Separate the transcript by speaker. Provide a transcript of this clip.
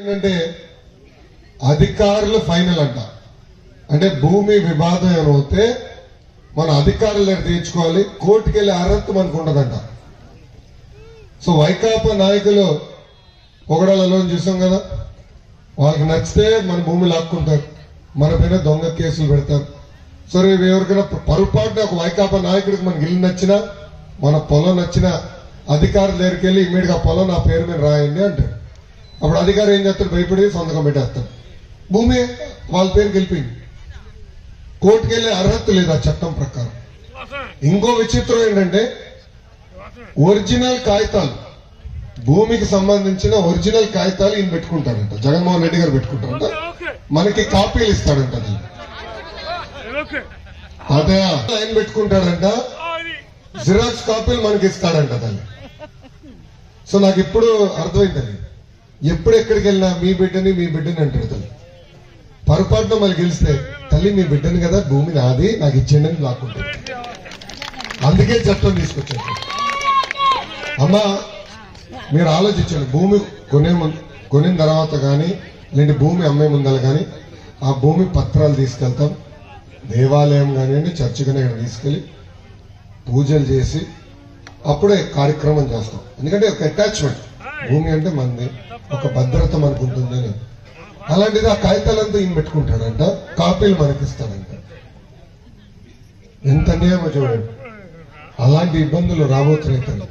Speaker 1: ఏంటంటే అధికారులు ఫైనల్ అంట. అంటే భూమి వివాదం ఏమవుతే మన అధికారుల దగ్గర తీర్చుకోవాలి, కోర్టుకు వెళ్ళే అర్హత మనకు ఉండదంట. సో వైకాపా నాయకులు పొగడాలలో చూసాం కదా, వాళ్ళకి నచ్చితే మన భూమి లాక్కుంటారు, మన పైన దొంగ కేసులు పెడతారు. సరే ఎవరికైనా పొరపాటున ఒక వైకాపా నాయకుడికి మనకి ఇల్లు నచ్చినా, మన పొలం నచ్చినా అధికారుల దగ్గరికి వెళ్ళి ఇమ్మీడియట్ గా పొలం నా పేరు మీద రాయండి అంటారు. అప్పుడు అధికారి ఏం చేస్తాడు, భయపడి సొంతకం పెట్టేస్తాడు. భూమి వాళ్ళ పేరుకి వెళ్ళిపోయింది, కోర్టుకు వెళ్ళే అర్హత లేదు ఆ చట్టం ప్రకారం. ఇంకో విచిత్రం ఏంటంటే ఒరిజినల్ కాగితాలు, భూమికి సంబంధించిన ఒరిజినల్ కాగితాలు ఈయన పెట్టుకుంటాడంట, జగన్మోహన్ రెడ్డి గారు పెట్టుకుంటారంట, మనకి కాపీలు ఇస్తాడంట. అదే ఆయన పెట్టుకుంటాడంట, జిరాక్స్ కాపీలు మనకి ఇస్తాడంట దాన్ని. సో నాకు ఇప్పుడు అర్థమైంది, ఎప్పుడు ఎక్కడికి వెళ్ళినా మీ బిడ్డని అంటాడు తల్లి. పొరపాటున మళ్ళీ గెలిస్తే తల్లి మీ బిడ్డని కదా, భూమి నాది, నాకు ఇచ్చేయండి అని లాక్కుంటాడు. అందుకే చట్టం తీసుకొచ్చాడు. అమ్మా మీరు ఆలోచించండి, భూమి కొనిన తర్వాత కానీ లేదంటే భూమి అమ్మే ముందర కానీ ఆ భూమి పత్రాలు తీసుకెళ్తాం, దేవాలయం కానివ్వండి చర్చి కానీ తీసుకెళ్లి పూజలు చేసి అప్పుడే కార్యక్రమం చేస్తాం. ఎందుకంటే ఒక అటాచ్మెంట్, భూమి అంటే మనది, ఒక భద్రత మనకు ఉంటుందని. అలాంటిది ఆ కాగితాలంతా ఈయన పెట్టుకుంటాడంట, కాపీలు మనకిస్తాడంట. ఎంత అన్యాయమో చూడండి. అలాంటి ఇబ్బందులు రాబోతున్నాయి.